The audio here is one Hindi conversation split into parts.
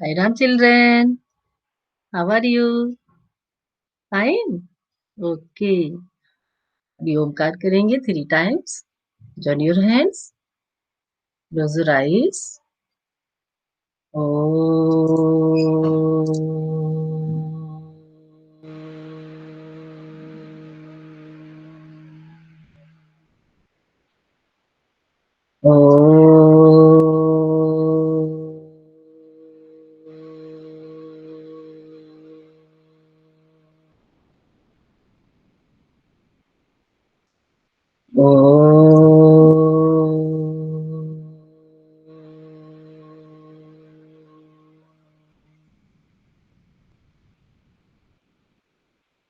Hi, Ram children. How are you? Fine. Okay. अभी ओमकार करेंगे 3 times. Join your hands. Close your eyes.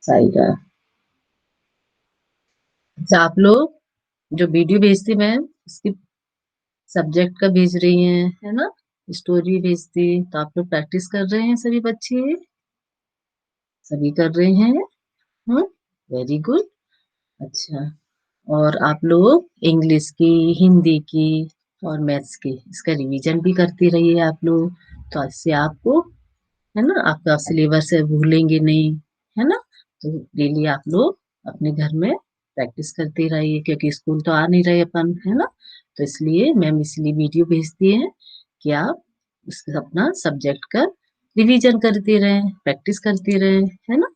Saira. अच्छा, आप लोग जो वीडियो भेजती मैम इसकी सब्जेक्ट का भेज रही हैं, है ना? स्टोरी भेजती तो आप लोग प्रैक्टिस कर रहे हैं सभी बच्चे? सभी कर रहे हैं? हम्म। Very good. अच्छा। और आप लोग इंग्लिश की, हिंदी की और मैथ्स की इसका रिवीजन भी करती रहिए आप लोग। तो इससे आपको, है ना, आपका सिलेबस है भूलेंगे नहीं, है ना? तो डेली आप लोग अपने घर में प्रैक्टिस करते रहिए, क्योंकि स्कूल तो आ नहीं रहे अपन, है ना? तो इसलिए मैम इसलिए वीडियो भेजती है कि आप अपना सब्जेक्ट का रिवीजन करते रहें, प्रैक्टिस करते रहें, है ना?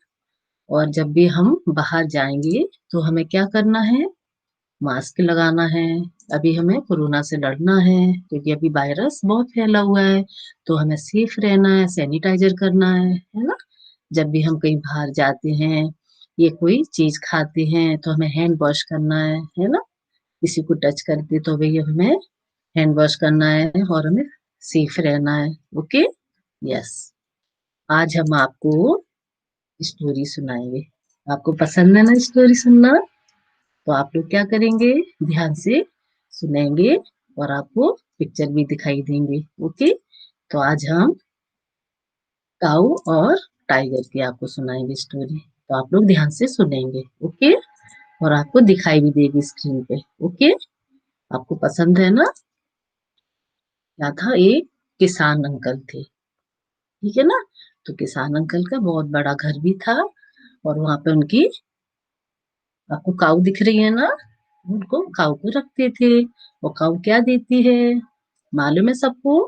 और जब भी हम बाहर जाएंगे तो हमें क्या करना है? मास्क लगाना है। अभी हमें कोरोना से लड़ना है, क्योंकि अभी वायरस बहुत फैला हुआ है। तो हमें सेफ रहना है, सैनिटाइजर करना है ना? जब भी हम कहीं बाहर जाते हैं, ये कोई चीज खाते हैं तो हमें हैंड वॉश करना है ना? किसी को टच करते तो भैया हमें हैंड वॉश करना है और हमें सेफ रहना है। ओके। यस। आज हम आपको स्टोरी सुनाएंगे। आपको पसंद है ना स्टोरी सुनना? तो आप लोग क्या करेंगे? ध्यान से सुनेंगे और आपको पिक्चर भी दिखाई देंगे। ओके। तो आज हम काऊ और टाइगर की आपको सुनाएंगे स्टोरी। तो आप लोग ध्यान से सुनेंगे। ओके। और आपको दिखाई भी देगी स्क्रीन पे। ओके। आपको पसंद है ना? क्या था? एक किसान अंकल थे। ठीक है ना? तो किसान अंकल का बहुत बड़ा घर भी था, और वहां पे उनकी, आपको काऊ दिख रही है ना? उनको काऊ को रखते थे। वो काऊ क्या देती है मालूम है सबको?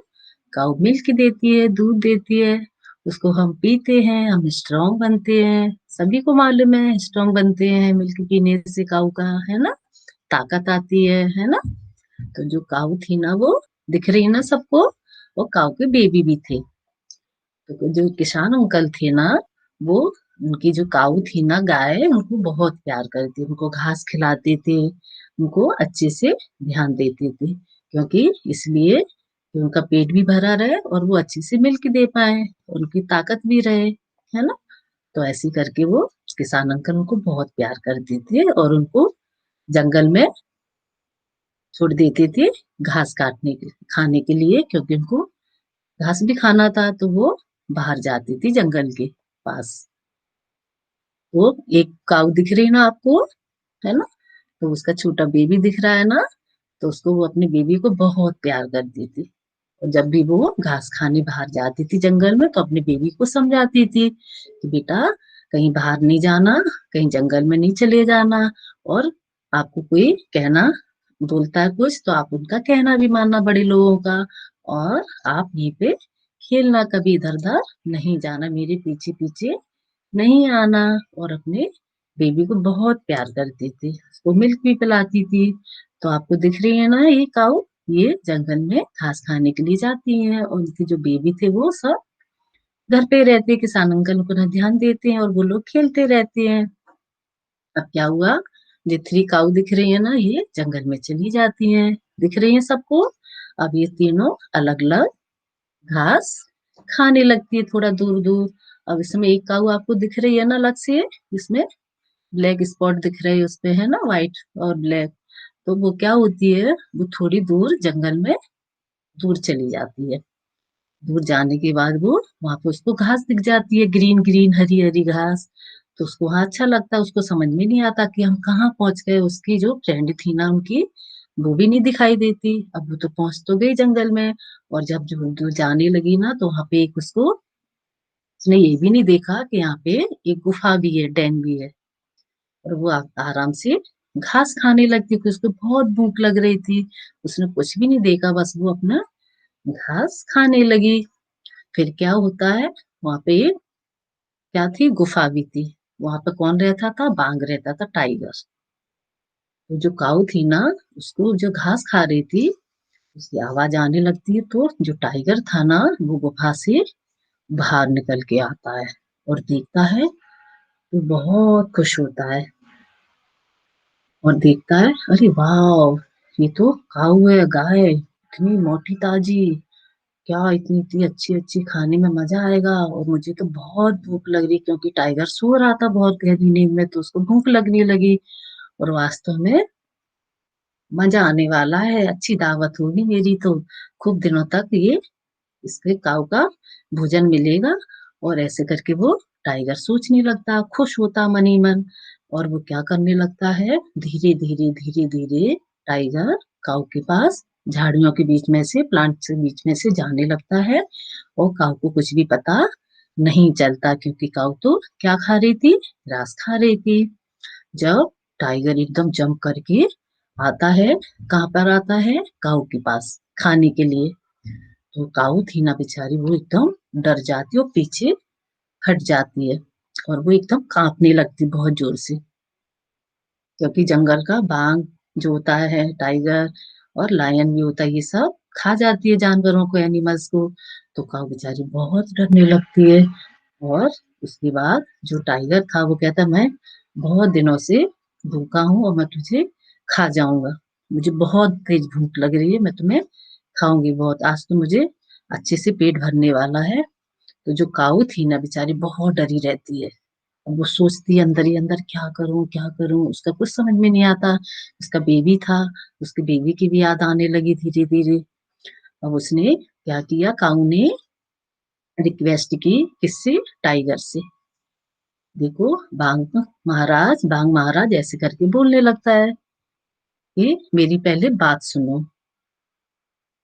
काऊ मिल्क देती है, दूध देती है। उसको हम पीते हैं, हम स्ट्रांग बनते हैं। सभी को मालूम है स्ट्रांग बनते हैं मिल्क पीने से काऊ का, है ना? ताकत आती है ना? तो जो काऊ थी ना, वो दिख रही है ना सबको? वो काऊ के बेबी भी थे। तो जो किसान अंकल थे ना, वो, उनकी जो काऊ थी ना, गाय, उनको बहुत प्यार करती, उनको घास खिलाते थे, उनको अच्छे से ध्यान देते थे, क्योंकि इसलिए कि उनका पेट भी भरा रहे और वो अच्छे से मिल्क दे पाए, उनकी ताकत भी रहे, है ना? तो ऐसे करके वो किसान अंकल उनको बहुत प्यार करते थे और उनको जंगल में छोड़ देते थे घास काटने के, खाने के लिए, क्योंकि उनको घास भी खाना था। तो वो बाहर जाती थी जंगल के पास। वो एक काऊ दिख रही है ना आपको, है ना? तो उसका छोटा बेबी दिख रहा है ना? तो उसको, वो अपने बेबी को बहुत प्यार करती थी। और जब भी वो घास खाने बाहर जाती थी जंगल में, तो अपने बेबी को समझाती थी कि बेटा, कहीं बाहर नहीं जाना, कहीं जंगल में नहीं चले जाना, और आपको कोई कहना बोलता है कुछ तो आप उनका कहना भी मानना, बड़े लोगों का। और आप यहीं पे खेलना, कभी इधर उधर नहीं जाना, मेरे पीछे पीछे नहीं आना। और अपने बेबी को बहुत प्यार करती थी, उसको मिल्क भी पिलाती थी। तो आपको दिख रही है ना ये काऊ? ये जंगल में घास खाने के लिए जाती हैं, और उनके जो बेबी थे वो सब घर पे रहते हैं, किसान अंकल को ना ध्यान देते हैं, और वो लोग खेलते रहते हैं। अब क्या हुआ? ये 3 काऊ दिख रही है ना, ये जंगल में चली जाती हैं। दिख रही है सबको? अब ये तीनों अलग अलग घास खाने लगती है, थोड़ा दूर दूर। अब इसमें एक काऊ आपको दिख रही है ना अलग से, इसमें ब्लैक स्पॉट दिख रहे हैं उस पे, है ना, व्हाइट और ब्लैक। तो वो क्या होती है, वो थोड़ी दूर जंगल में दूर चली जाती है। दूर जाने के बाद वो, वहां पे उसको घास दिख जाती है, ग्रीन ग्रीन हरी हरी घास। तो उसको वहां अच्छा लगता है, उसको समझ में नहीं आता कि हम कहाँ पहुंच गए। उसकी जो फ्रेंड थी ना उनकी, वो भी नहीं दिखाई देती। अब वो तो पहुंच तो गई जंगल में, और जब जो जाने लगी ना, तो वहां पे एक उसको, उसने ये भी नहीं देखा कि यहाँ पे एक गुफा भी है, डैम भी है। और वो आराम से घास खाने लगती थी, उसको बहुत भूख लग रही थी। उसने कुछ भी नहीं देखा, बस वो अपना घास खाने लगी। फिर क्या होता है, वहां पे एक क्या थी, गुफा भी थी। वहां पे कौन रहता था, बाघ रहता था, टाइगर। तो जो काऊ थी ना, उसको जो घास खा रही थी, उसकी आवाज आने लगती है, तो जो टाइगर था ना, वो गुफा से बाहर निकल के आता है और देखता है, तो बहुत खुश होता है। और देखता है, अरे वाह, ये तो काऊ है, गाय, इतनी मोटी ताजी, क्या इतनी इतनी अच्छी अच्छी, खाने में मजा आएगा। और मुझे तो बहुत भूख लग रही, क्योंकि टाइगर सो रहा था बहुत गहरी नींद में, तो उसको भूख लगने लगी। और वास्तव में मजा आने वाला है, अच्छी दावत होगी मेरी तो, खूब दिनों तक ये इसके काऊ का भोजन मिलेगा। और ऐसे करके वो टाइगर सोचने लगता, खुश होता मन ही मन। और वो क्या करने लगता है, धीरे धीरे धीरे धीरे टाइगर काऊ के पास झाड़ियों के बीच में से, प्लांट के बीच में से जाने लगता है। और काऊ को कुछ भी पता नहीं चलता, क्योंकि काऊ तो क्या खा रही थी, घास खा रही थी। जब टाइगर एकदम जंप करके आता है, कहाँ पर आता है, काऊ के पास खाने के लिए। तो काऊ थी ना बेचारी, वो एकदम डर जाती है और पीछे हट जाती है। और वो एकदम कांपने लगती बहुत जोर से, क्योंकि जंगल का बाघ जो होता है, टाइगर और लायन भी होता है, ये सब खा जाती है जानवरों को, एनिमल्स को। तो काऊ बेचारी बहुत डरने लगती है। और उसके बाद जो टाइगर था, वो कहता, मैं बहुत दिनों से भूखा हूं और मैं तुझे खा जाऊंगा, मुझे बहुत तेज भूख लग रही है, मैं तुम्हें खाऊंगी बहुत, आज तो मुझे अच्छे से पेट भरने वाला है। तो जो काऊ थी ना बेचारी, बहुत डरी रहती है। अब वो सोचती है अंदर ही अंदर, क्या करूं क्या करूं, उसका कुछ समझ में नहीं आता। उसका बेबी था, उसके बेबी की भी याद आने लगी धीरे धीरे। अब उसने क्या किया, काऊ ने रिक्वेस्ट की, किससे, टाइगर से। देखो, बाघ महाराज ऐसे करके बोलने लगता है कि मेरी पहले बात सुनो।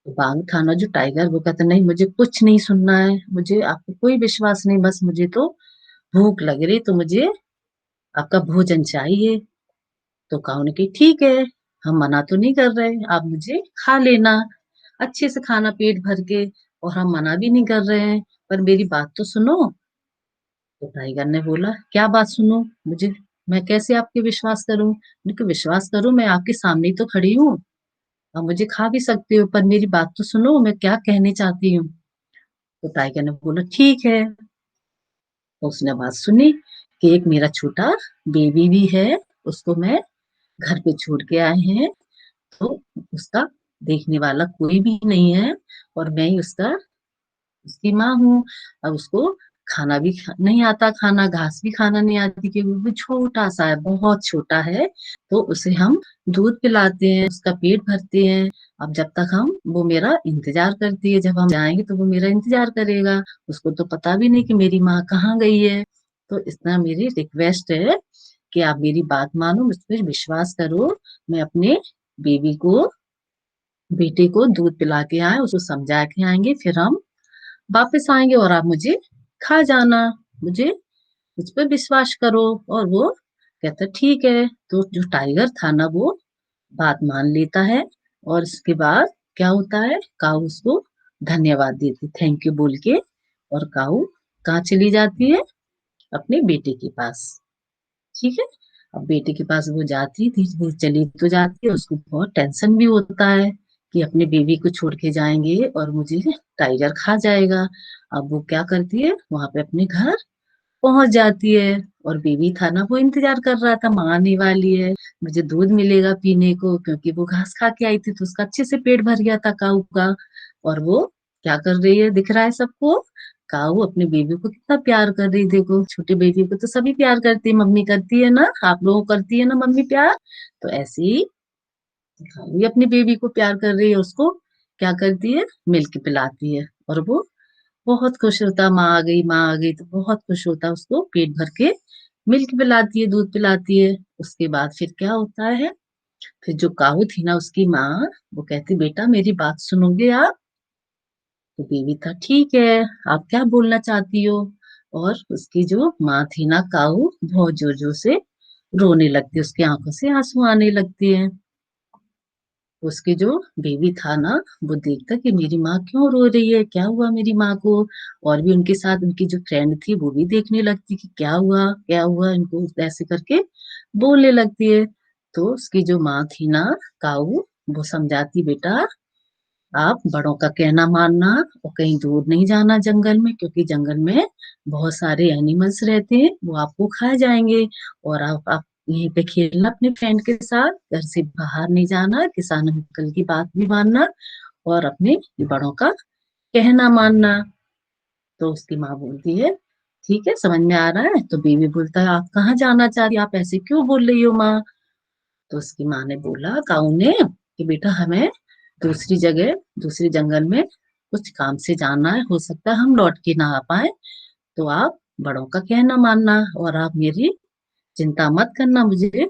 तो बाघ था ना जो टाइगर, वो कहता, नहीं मुझे कुछ नहीं सुनना है, मुझे आपको कोई विश्वास नहीं, बस मुझे तो भूख लग रही, तो मुझे आपका भोजन चाहिए। तो काऊ ने कही, ठीक है, हम मना तो नहीं कर रहे, आप मुझे खा लेना, अच्छे से खाना पेट भर के, और हम मना भी नहीं कर रहे हैं, पर मेरी बात तो सुनो। तो टाइगर ने बोला, क्या बात सुनो, मुझे, मैं कैसे आपके विश्वास करूं, उनके विश्वास करूं, मैं आपके सामने ही तो खड़ी हूँ, आप मुझे खा भी सकते हो, पर मेरी बात तो सुनो, मैं क्या कहने चाहती हूँ। तो टाइगर ने बोला, ठीक है। तो उसने बात सुनी कि एक मेरा छोटा बेबी भी है, उसको मैं घर पे छोड़ के आए हैं, तो उसका देखने वाला कोई भी नहीं है, और मैं ही उसका, उसकी माँ हूँ। अब उसको खाना भी नहीं आता, खाना घास भी खाना नहीं आती, क्योंकि वो छोटा सा है, बहुत छोटा है। तो उसे हम दूध पिलाते हैं, उसका पेट भरते हैं। अब जब तक हम, वो मेरा इंतजार करती है, जब हम जाएंगे तो वो मेरा इंतजार करेगा। उसको तो पता भी नहीं कि मेरी माँ कहाँ गई है। तो इतना मेरी रिक्वेस्ट है कि आप मेरी बात मानो, मुझ पर विश्वास करो। मैं अपने बेबी को, बेटे को दूध पिला के आए, उसको समझा के आएंगे, फिर हम वापस आएंगे, और आप मुझे खा जाना, मुझे, मुझ पर विश्वास करो। और वो कहता, ठीक है। तो जो टाइगर था ना, वो बात मान लेता है। और इसके बाद क्या होता है, काऊ उसको धन्यवाद देती, थैंक यू बोल के। और काऊ कहाँ चली जाती है, अपने बेटे के पास। ठीक है। अब बेटे के पास वो जाती थी, वो चली तो जाती है, उसको बहुत टेंशन भी होता है कि अपने बेबी को छोड़ के जाएंगे और मुझे टाइगर खा जाएगा। अब वो क्या करती है, वहां पे अपने घर पहुंच जाती है। और बेबी था ना, वो इंतजार कर रहा था, माँ आने वाली है, मुझे दूध मिलेगा पीने को, क्योंकि वो घास खा के आई थी, तो उसका अच्छे से पेट भर गया था काऊ का। और वो क्या कर रही है, दिख रहा है सबको, काऊ अपने बेबी को कितना प्यार कर रही है। देखो, छोटे बेबी को तो सभी प्यार करती है, मम्मी करती है ना, आप लोगों को करती है ना मम्मी प्यार। तो ऐसे ही काऊ भी अपने बेबी को प्यार कर रही है, उसको क्या करती है, मिल्क पिलाती है। और वो बहुत खुश होता, माँ आ गई, माँ आ गई, तो बहुत खुश होता, उसको पेट भर के मिल्क पिलाती है, दूध पिलाती है। उसके बाद फिर क्या होता है, फिर जो काऊ थी ना उसकी माँ, वो कहती बेटा मेरी बात सुनोगे आप? तो बेबी था ठीक है, आप क्या बोलना चाहती हो? और उसकी जो माँ थी ना काऊ, बहुत जोर जोर से रोने लगती, उसकी आंखों से आंसू आने लगती है। उसके जो बेबी था ना, वो देखता कि मेरी माँ क्यों रो रही है, क्या हुआ मेरी माँ को। और भी उनके साथ उनकी जो फ्रेंड थी वो भी देखने लगती कि क्या हुआ इनको, ऐसे करके बोलने लगती है। तो उसकी जो माँ थी ना काऊ, वो समझाती बेटा आप बड़ों का कहना मानना, और कहीं दूर नहीं जाना जंगल में, क्योंकि जंगल में बहुत सारे एनिमल्स रहते हैं, वो आपको खा जाएंगे। और आप यहीं पे खेलना अपने फ्रेंड के साथ, घर से बाहर नहीं जाना, किसान अंकल की बात भी मानना, और अपने बड़ों का कहना मानना। तो उसकी माँ बोलती है ठीक है, समझ में आ रहा है। तो बेबी बोलता है आप कहाँ जाना चाहती, आप ऐसे क्यों बोल रही हो माँ? तो उसकी माँ ने बोला, काऊ ने, कि बेटा हमें दूसरी जगह, दूसरी जंगल में कुछ काम से जाना है, हो सकता है हम लौट के ना आ पाए, तो आप बड़ों का कहना मानना, और आप मेरी चिंता मत करना, मुझे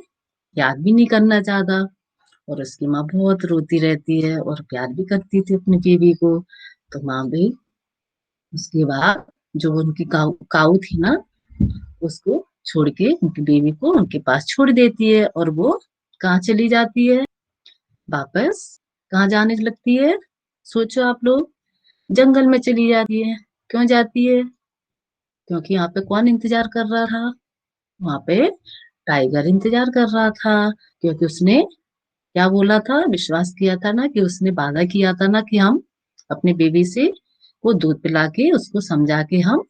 याद भी नहीं करना ज्यादा। और उसकी माँ बहुत रोती रहती है और प्यार भी करती थी अपने बेबी को। तो माँ भी उसके बाद जो उनकी काऊ थी ना, उसको छोड़ के, उनकी बेबी को उनके पास छोड़ देती है, और वो कहाँ चली जाती है वापस? कहाँ जाने लगती है? सोचो आप लोग, जंगल में चली जाती है। क्यों जाती है? क्योंकि यहाँ पे कौन इंतजार कर रहा था? वहां पे टाइगर इंतजार कर रहा था, क्योंकि उसने क्या बोला था, विश्वास किया था ना, कि उसने वादा किया था ना कि हम अपने बेबी से को दूध पिला के उसको समझा के हम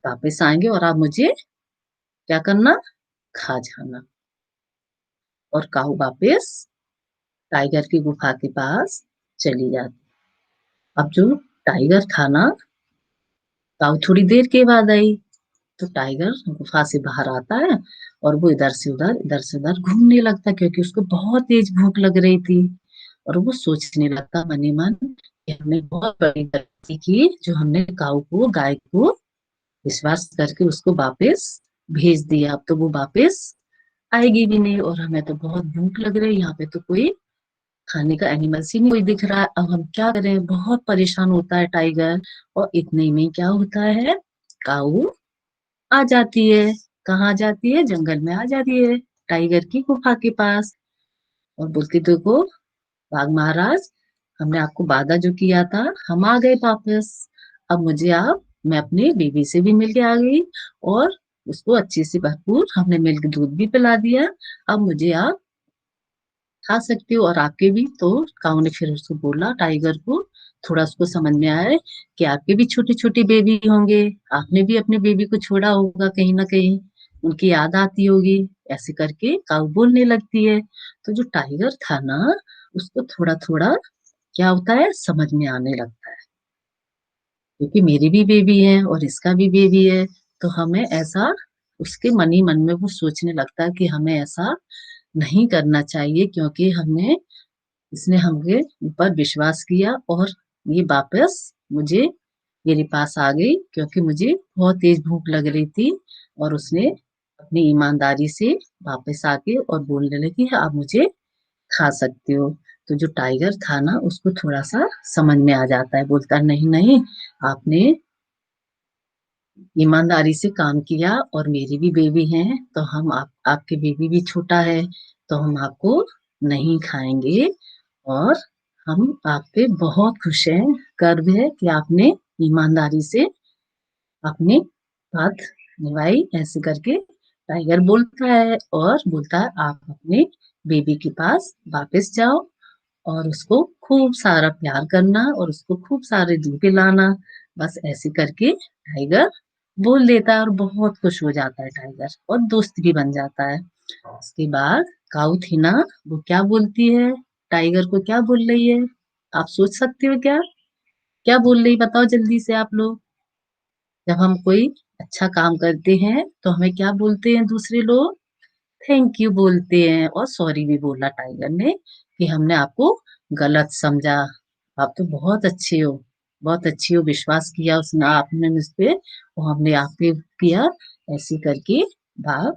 वापस आएंगे, और आप मुझे क्या करना, खा जाना। और काऊ वापस टाइगर की गुफा के पास चली जाती। अब जो टाइगर था ना, काऊ थोड़ी देर के बाद आई। तो टाइगर गुफा से बाहर आता है, और वो इधर से उधर घूमने लगता, क्योंकि उसको बहुत तेज भूख लग रही थी। और वो सोचने लगता मन ही मन कि हमने बहुत बड़ी गलती की, जो हमने काऊ को, गाय को विश्वास करके उसको वापस भेज दिया। अब तो वो वापस आएगी भी नहीं, और हमें तो बहुत भूख लग रही है, यहाँ पे तो कोई खाने का एनिमल्स ही नहीं कोई दिख रहा है, अब हम क्या करें? बहुत परेशान होता है टाइगर। और इतने में क्या होता है, काऊ आ जाती है। कहाँ जाती है? जंगल में आ जाती है, टाइगर की गुफा के पास। और बोलती देखो बाघ महाराज, हमने आपको वादा जो किया था, हम आ गए वापस। अब मुझे आप, मैं अपने बेबी से भी मिलके आ गई, और उसको अच्छे से भरपूर हमने मिल्क दूध भी पिला दिया। अब मुझे आप खा सकते हो, और आपके भी। तो काऊ ने फिर उसको बोला, टाइगर को, थोड़ा उसको समझ में आया कि आपके भी छोटे छोटे बेबी होंगे, आपने भी अपने बेबी को छोड़ा होगा कहीं ना कहीं, उनकी याद आती होगी। ऐसे करके काऊ बोलने लगती है। तो जो टाइगर था ना, उसको थोड़ा थोड़ा क्या होता है, समझ में आने लगता है, क्योंकि मेरी भी बेबी है और इसका भी बेबी है। तो हमें ऐसा, उसके मन ही मन में वो सोचने लगता है कि हमें ऐसा नहीं करना चाहिए, क्योंकि हमने, इसने हमके ऊपर विश्वास किया, और ये वापस मुझे मेरे पास आ गई, क्योंकि मुझे बहुत तेज भूख लग रही थी। और उसने अपनी ईमानदारी से वापस आके और बोलने लगी आप मुझे खा सकते हो। तो जो टाइगर था ना, उसको थोड़ा सा समझ में आ जाता है, बोलता है नहीं नहीं, आपने ईमानदारी से काम किया, और मेरी भी बेबी है, तो हम आपके बेबी भी छोटा है, तो हम आपको नहीं खाएंगे। और हम आप पे बहुत खुश हैं, गर्व है कि आपने ईमानदारी से अपनी बात निभाई। ऐसे करके टाइगर बोलता है, और बोलता है आप अपने बेबी के पास वापस जाओ, और उसको खूब सारा प्यार करना, और उसको खूब सारे दूध पिलाना। बस ऐसे करके टाइगर बोल देता है, और बहुत खुश हो जाता है टाइगर, और दोस्त भी बन जाता है। उसके बाद काऊ थी ना, वो क्या बोलती है, टाइगर को क्या बोल रही है? आप सोच सकते हो क्या? क्या बोल रही, बताओ जल्दी से आप लोग। जब हम कोई अच्छा काम करते हैं तो हमें क्या बोलते हैं दूसरे लोग? थैंक यू बोलते हैं, और सॉरी भी बोला टाइगर ने कि हमने आपको गलत समझा, आप तो बहुत अच्छे हो, बहुत अच्छी हो, विश्वास किया उसने, आपने मुझ पे, और हमने आप पे किया। ऐसे करके भाव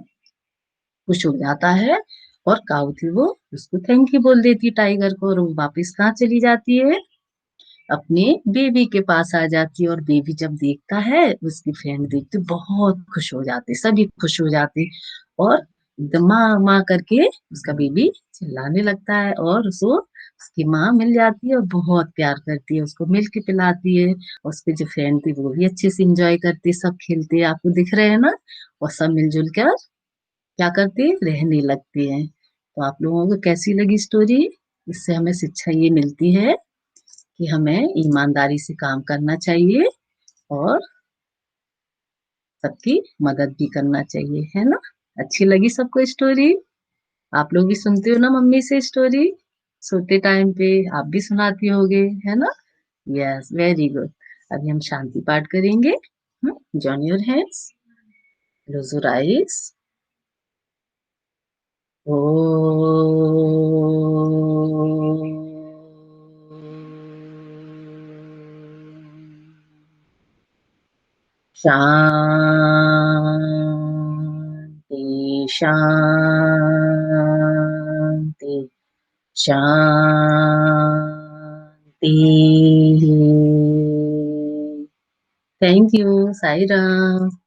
खुश हो जाता है, और काऊ थी वो उसको थैंक यू बोल देती टाइगर को, और वो वापस कहाँ चली जाती है, अपने बेबी के पास आ जाती है। और बेबी जब देखता है उसकी फ्रेंड देखती बहुत खुश हो जाते, सभी खुश हो जाते, और एकदम माँ माँ करके उसका बेबी चिल्लाने लगता है, और उसकी माँ मिल जाती है और बहुत प्यार करती है, उसको मिल्क पिलाती है। और उसके जो फ्रेंड थी वो भी अच्छे से इंजॉय करती है, सब खेलते हैं, आपको दिख रहे हैं ना, और सब मिलजुल कर क्या करते हैं, रहने लगते हैं। तो आप लोगों को कैसी लगी स्टोरी? इससे हमें शिक्षा ये मिलती है कि हमें ईमानदारी से काम करना चाहिए, और सबकी मदद भी करना चाहिए, है ना? अच्छी लगी सबको स्टोरी? आप लोग भी सुनते हो ना मम्मी से स्टोरी? सोते टाइम पे आप भी सुनाती होगे, है ना? Yes, very good. अभी हम शांति पाठ करेंगे। Join your hands, close your eyes. ओ शांति शांति शांति। Thank you, Sai Ram.